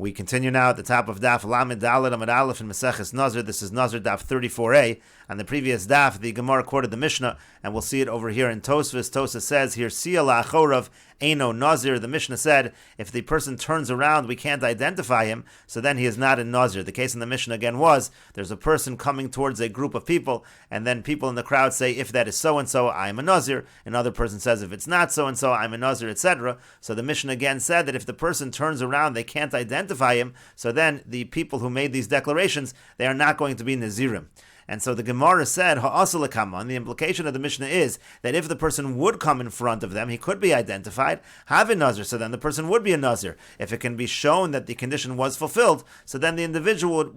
We continue now at the top of Daf Lamed Daled Amud Aleph in Meseches Nazir. This is Nazir Daf 34a. On the previous Daf, the Gemara quoted the Mishnah, and we'll see it over here in Tosfos. Tosfos says here, Sia la'achorav eino Nazir. The Mishnah said, if the person turns around, we can't identify him, so then he is not a Nazir. The case in the Mishnah again was, there's a person coming towards a group of people, and then people in the crowd say, if that is so-and-so, I am a Nazir. Another person says, if it's not so-and-so, I'm a Nazir, etc. So the Mishnah again said that if the person turns around, they can't identify him, so then the people who made these declarations, they are not going to be Nazirim. And so the Gemara said, Ha'asal lekaman, the implication of the Mishnah is that if the person would come in front of them, he could be identified, have a Nazir, so then the person would be a Nazir. If it can be shown that the condition was fulfilled, so then the individual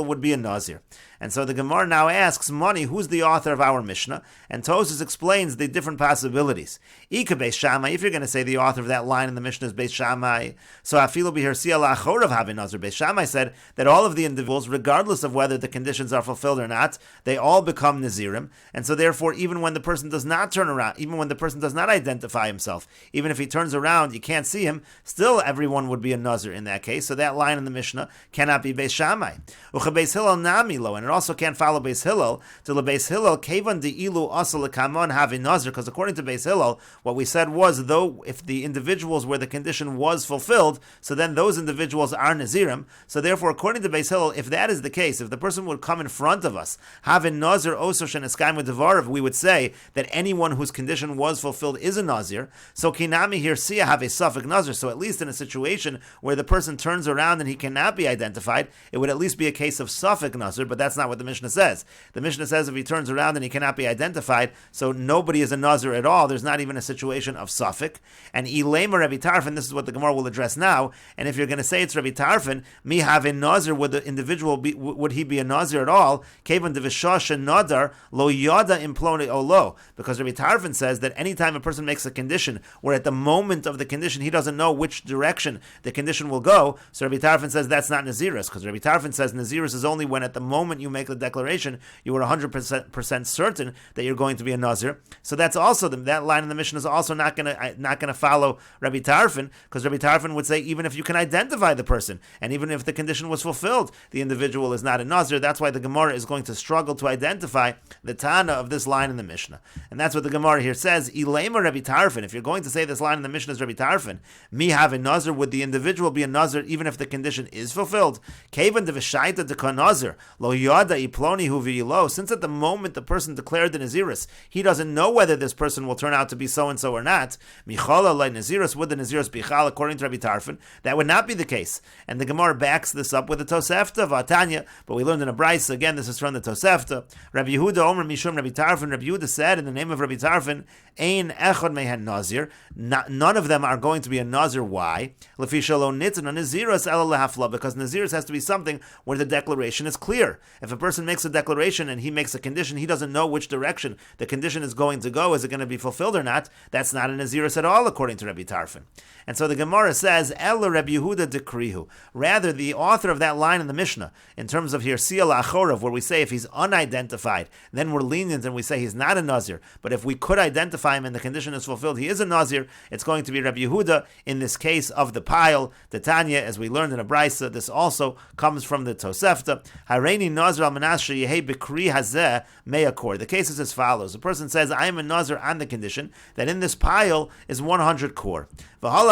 would be a Nazir. And so the Gemara now asks, Moni, who's the author of our Mishnah? And Tosfos explains the different possibilities. Ika Beis Shammai, if you're going to say the author of that line in the Mishnah is Beis Shammai, so Afilu B'Hir Sia La'achorav Have a Nazir. Beis Shammai said that all of the individuals, regardless of whether the conditions are fulfilled or not, they all become Nazirim, and so therefore even when the person does not turn around, even when the person does not identify himself, even if he turns around, you can't see him, still everyone would be a Nazir in that case, so that line in the Mishnah cannot be Beis Shammai. Ucha Beis Hillel nami lo, and it also can't follow Beis Hillel, to the Beis Hillel, kevan de'ilu asal lekamon have a Nazir, because according to Beis Hillel, what we said was, though if the individuals where the condition was fulfilled, so then those individuals are Nazirim, so therefore according to Beis Hillel, if that is the case, if the person would come in front of us, have a Nazir osor sheneskaim with devarav, we would say that anyone whose condition was fulfilled is a Nazir. So kinami here sia have a suffix Nazir. So at least in a situation where the person turns around and he cannot be identified, it would at least be a case of suffix Nazir. But that's not what the Mishnah says. The Mishnah says if he turns around and he cannot be identified, so nobody is a Nazir at all. There's not even a situation of suffix. And ilema Rabbi Tarfon, this is what the Gemara will address now. And if you're going to say it's Rabbi Tarfon, mi have a Nazir, would the individual be? Would he be a Nazir at all? Kevan nadar lo yada implone olo, because Rabbi Tarfon says that anytime a person makes a condition where at the moment of the condition he doesn't know which direction the condition will go, so Rabbi Tarfon says that's not Naziris, because Rabbi Tarfon says Naziris is only when at the moment you make the declaration you are 100% certain that you're going to be a Nazir. So that's also that line in the Mishnah is also not going to follow Rabbi Tarfon, because Rabbi Tarfon would say even if you can identify the person and even if the condition was fulfilled, the individual is not a Nazir. That's why the Gemara is going to struggle to identify the Tana of this line in the Mishnah. And that's what the Gemara here says, Ilema Rabbi Tarfon, if you're going to say this line in the Mishnah is Rabbi Tarfon, me have a Nazir, would the individual be a Nazir even if the condition is fulfilled? Kevan de Vishaita de Nazir, lo yada iploni hu v'ilo, since at the moment the person declared the Naziris, he doesn't know whether this person will turn out to be so-and-so or not, Michala like Naziris, would the Naziris bichal, according to Rabbi Tarfon? That would not be the case. And the Gemara backs this up with a Tosefta, Vatanya, but we learned in a Brisa, again this is from the Tosefta, Rabbi Yehuda Omer Mishum Rabbi Tarfon. Rabbi Yehuda said in the name of Rabbi Tarfon, Ein echad mehen Nazir. None of them are going to be a Nazir. Why? Lefi shelo nitzon Naziros ela lehafla, because Naziros has to be something where the declaration is clear. If a person makes a declaration and he makes a condition, he doesn't know which direction the condition is going to go. Is it going to be fulfilled or not? That's not a Naziros at all, according to Rabbi Tarfon. And so the Gemara says, Ela Rabbi Yehuda dekrihu. Rather, the author of that line in the Mishnah, in terms of here Sia la'achorav, where we say if he's unidentified, then we're lenient and we say he's not a Nazir. But if we could identify him and the condition is fulfilled, he is a Nazir, it's going to be Rabbi Yehuda in this case of the pile. The Tanya, as we learned in a Brisa, this also comes from the Tosefta. Hareini Nazir al Menashe Yehe Bikri Hazeh Meyakor. The case is as follows. A person says, I am a Nazir on the condition that in this pile is 100 kor. And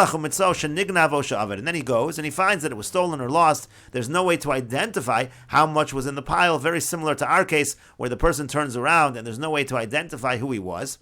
then he goes and he finds that it was stolen or lost. There's no way to identify how much was in the pile, very similar to our case where the person turns around and there's no way to identify who he was.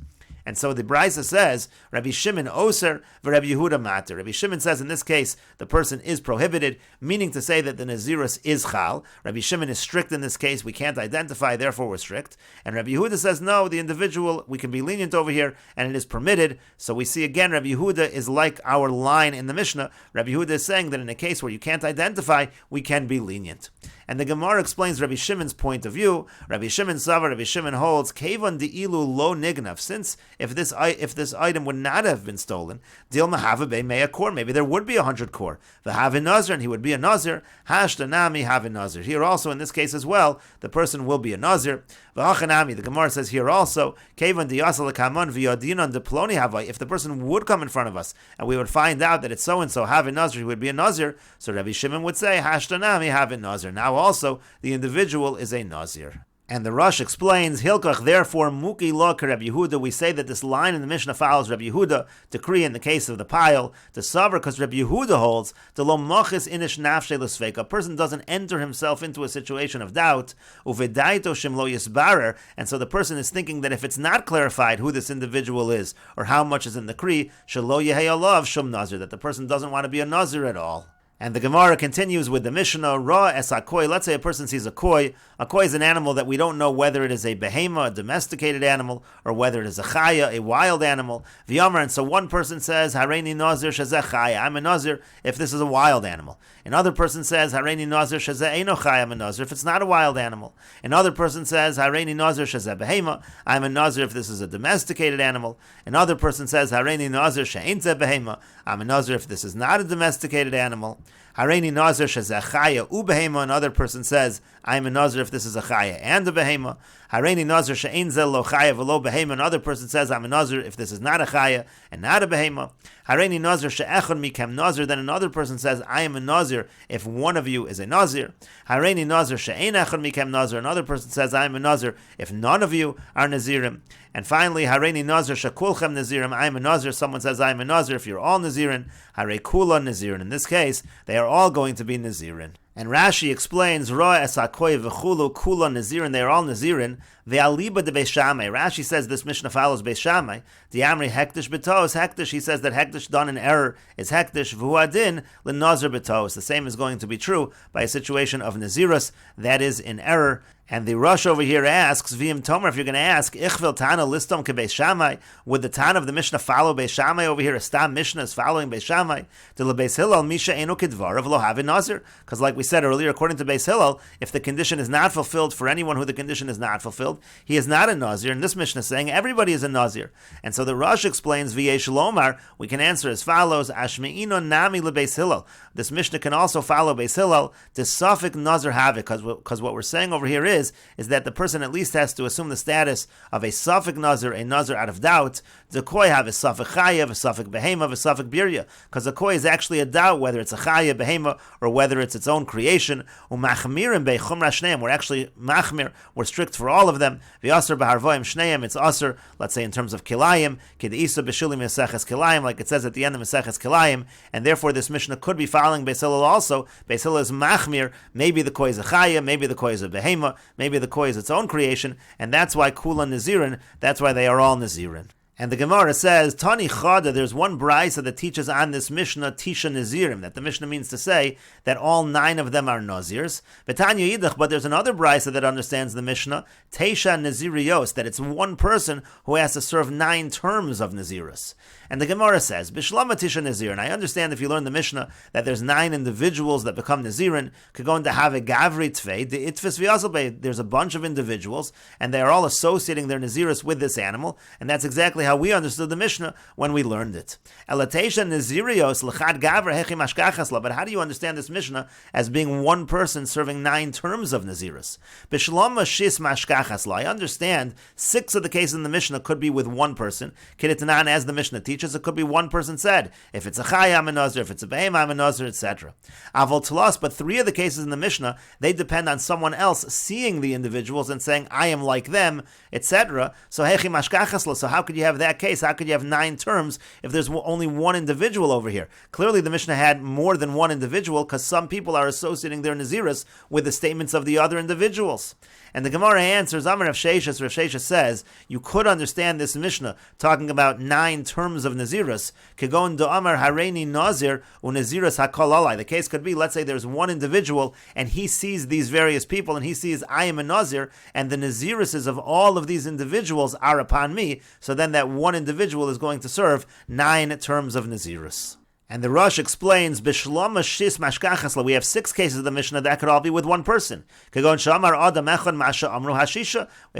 And so the Brisa says, Rabbi Shimon Oser v'Rabbi Yehuda Mater. Rabbi Shimon says in this case, the person is prohibited, meaning to say that the Nazirus is Chal. Rabbi Shimon is strict in this case, we can't identify, therefore we're strict. And Rabbi Yehuda says, no, the individual, we can be lenient over here, and it is permitted. So we see again, Rabbi Yehuda is like our line in the Mishnah. Rabbi Yehuda is saying that in a case where you can't identify, we can be lenient. And the Gemara explains Rabbi Shimon's point of view. Rabbi Shimon Savar, Rabbi Shimon holds, Kevan de'ilu lo nignav, since if this item would not have been stolen, dil mahava be mea kor, maybe there would be 100 kor. V'havin nazir, and he would be a nazir. Hashtanami havin nazir. Here also, in this case as well, the person will be a nazir. V'achanami, the Gemara says here also, kevan diyasal kaman v'yadinan deploni havai. If the person would come in front of us, and we would find out that it's so and so havin nazir, he would be a nazir. So Rabbi Shimon would say, Hashtanami havin nazir. Now also, the individual is a nazir. And the Rosh explains, Hilkach, therefore, Muki lo Rabbi Yehuda, we say that this line in the Mishnah follows Rabbi Yehuda, decree in the case of the pile, to Savar, because Rabbi Yehuda holds, the lo machis inish nafshe l'sveika, a person doesn't enter himself into a situation of doubt, uvedaito shim lo yisbarer, and so the person is thinking that if it's not clarified who this individual is, or how much is in the Kri, shelo yehei alav shum nazir, that the person doesn't want to be a nazir at all. And the Gemara continues with the Mishnah, Ra es hakoi. Let's say a person sees a koi. A koi is an animal that we don't know whether it is a behema, a domesticated animal, or whether it is a chaya, a wild animal. V'yamar, and so one person says, Hareini nazir shezeh chaya, I'm a nazir if this is a wild animal. Another person says, Hareini nazir shezeh eino chaya, I'm a nazir if it's not a wild animal. Another person says, Hareini nazir shezeh behema, I'm a nazir if this is a domesticated animal. Another person says, Hareini nazir she'ein zeh behema, I'm a nazir if this is not a domesticated animal. Hareini nazir shezeh chaya ubehema. Another person says, I am a nazir if this is a chaya and a behema. Hareini nazir she'ein zeh lo chaya v'lo behema. Another person says, I'm a nazir if this is not a chaya and not a behema. Hareini nazir she'echon mikem nazir. Then another person says, I am a nazir if one of you is a nazir. Hareini nazir she'ein echon mikem nazir. Another person says, I am a nazir if none of you are nazirim. And finally, Hareini nazir shekulchem nazirim. I am a nazir. Someone says, I am a nazir if you're all nazirin. Harei kula nazirin. In this case, they are all going to be nazirin. And Rashi explains, Ra es hakoi v'chulu kula nazirin. They are all nazirin. Ve'aliba de Beis Shammai. Rashi says this Mishnah follows Beis Shammai. The Amri hektish betos hektish. He says that hektish done in error is hektish. V'huadin l'nazir betos. The same is going to be true by a situation of nazirus that is in error. And the Rosh over here asks, V'im Tomer, if you're going to ask, Ichvil Tana listom ke Beis Shammai, would the Tana of the Mishnah follow Beis Shammai over here? A Stam Mishnah is following Beis Shammai. To the Beis Hillel, Misha enu kedvarav lo havin nazir. Because like we said earlier, according to Beis Hillel, if the condition is not fulfilled for anyone who the condition is not fulfilled, he is not a nazir. And this Mishnah is saying everybody is a nazir. And so the Rosh explains, V'yesh lomar, we can answer as follows, Ashme'ino nami le Beis Hillel. This Mishnah can also follow Beis Hillel, to Safik nazir havik, because what we're saying over here is that the person at least has to assume the status of a Safik nazir, a nazir out of doubt. The koi have a Safik chaya, a Safik behema, a Safik birya, because the koi is actually a doubt whether it's a chaya, behema, or whether it's its own creation. Umachmirim be chumra shneim, we're actually machmir, we're strict for all of them. V'asr b'harvoim shneim, it's asr, let's say in terms of kilayim, kid isa b'shulim Meseches kilayim, like it says at the end of Meseches kilayim, and therefore this Mishnah could be following Beis Hillel also. Beis Hillel is machmir, maybe the koi is a chaya, maybe the koi is a behema, maybe the koi is its own creation, and that's why kula nazirin, that's why they are all nazirin. And the Gemara says, Tani Chada, there's one brisa that teaches on this Mishnah, Tisha Nazirim, that the Mishnah means to say that all 9 of them are Nazirs. Betanya Yidach, but there's another brisa that understands the Mishnah, Teisha Nazirios, that it's one person who has to serve 9 terms of Nazirus. And the Gemara says, Bishlama Tisha Nazir, and I understand if you learn the Mishnah that there's 9 individuals that become Nazirin, could go into have a Gavri Tvei, the Itfis V'Yazalbe, there's a bunch of individuals, and they are all associating their Nazirus with this animal, and that's exactly how we understood the Mishnah when we learned it. Elatesha Nazirios l'chad Gavra hechi mashkachasla, but how do you understand this Mishnah as being one person serving 9 terms of Nazirus? Bishlama Shis mashkachasla, I understand 6 of the cases in the Mishnah could be with one person, Kiditanan, as the Mishnah teaches, it could be one person said. If it's a chaya, I'm a nazir. If it's a behema, I'm a nazir, etc. Avol tlos, but 3 of the cases in the Mishnah, they depend on someone else seeing the individuals and saying, I am like them, etc. So hechi mashkachasla, so how could you have that case? How could you have 9 terms if there's only one individual over here? Clearly the Mishnah had more than one individual, because some people are associating their nazirus with the statements of the other individuals. And the Gemara answers, Amar Rav Sheshes says, you could understand this Mishnah talking about 9 terms of Nazirus. Kegon do Amar Hareini Nazir u Nazirus Hakol Alai. The case could be, let's say there's one individual and he sees these various people and he sees I am a Nazir and the Naziruses of all of these individuals are upon me. So then that one individual is going to serve 9 terms of Nazirus. And the Rosh explains, Bishlama Shis Mashkachasla, we have 6 cases of the Mishnah that could all be with one person. If,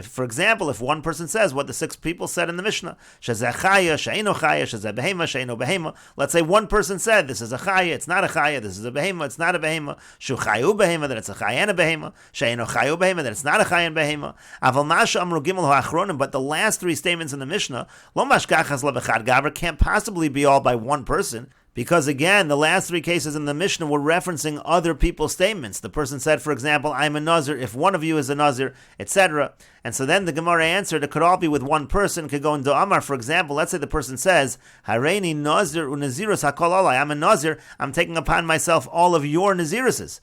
for example, if one person says what the 6 people said in the Mishnah, let's say one person said, this is a chaya, it's not a chaya, this is a behema, it's not a behema, shuchayu behema, that it's a chaya and a behema, she'eno chayu behema, that it's not a chaya and behema. But the last 3 statements in the Mishnah, lo mashkachasla b'chad gaver, can't possibly be all by one person. Because again, the last 3 cases in the Mishnah were referencing other people's statements. The person said, for example, I'm a Nazir, if one of you is a Nazir, etc. And so then the Gemara answered, it could all be with one person. Could go into Amar, for example, let's say the person says, Hareini Nazir unazirus hakol alai, I'm a Nazir, I'm taking upon myself all of your Naziruses.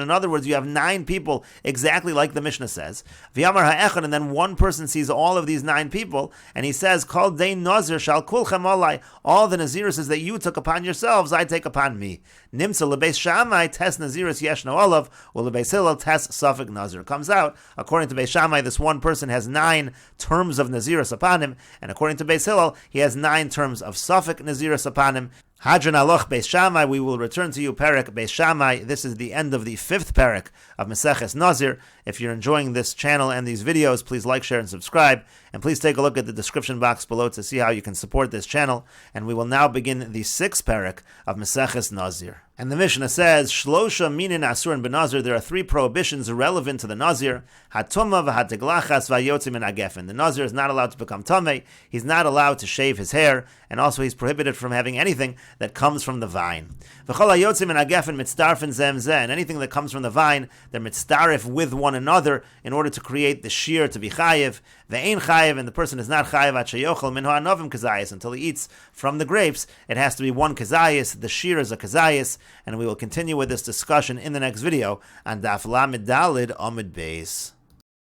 In other words, you have 9 people exactly like the Mishnah says. And then one person sees all of these 9 people, and he says, Kol dei Nazir shal kulchem alai, all the Naziruses that you took upon yourselves, I take upon me. Nimsa lebeis Shammai tes Nazirus yeshno olav, or lebeis Hillel tes safek Nazir. Comes out, according to Beis Shammai, this one person has 9 terms of Nazirus upon him, and according to Beis Hillel, he has 9 terms of safek Nazirus upon him. Hadran Aloch Beis Shammai, we will return to you, Perek Beis Shammai. This is the end of the 5th Perek of Meseches Nazir. If you're enjoying this channel and these videos, please like, share, and subscribe. And please take a look at the description box below to see how you can support this channel. And we will now begin the 6th Perek of Meseches Nazir. And the Mishnah says, Shlosha minin asurin benazir, there are 3 prohibitions relevant to the Nazir. Hatuma v'hateglachas v'ayotzi min hagefen. The Nazir is not allowed to become tamei, he's not allowed to shave his hair, and also he's prohibited from having anything that comes from the vine. V'chol hayotzi min hagefen mitzdarfen zem zeh, and anything that comes from the vine, they're mitzdarif with one another in order to create the shear to be chayiv. Ve'ein chayiv, and the person is not chayiv at sheyochel min ha'anovim kazayis, until he eats from the grapes. It has to be one kazayis, the shear is a kazayis, and we will continue with this discussion in the next video on Daf Lamed Daled Amud Beis.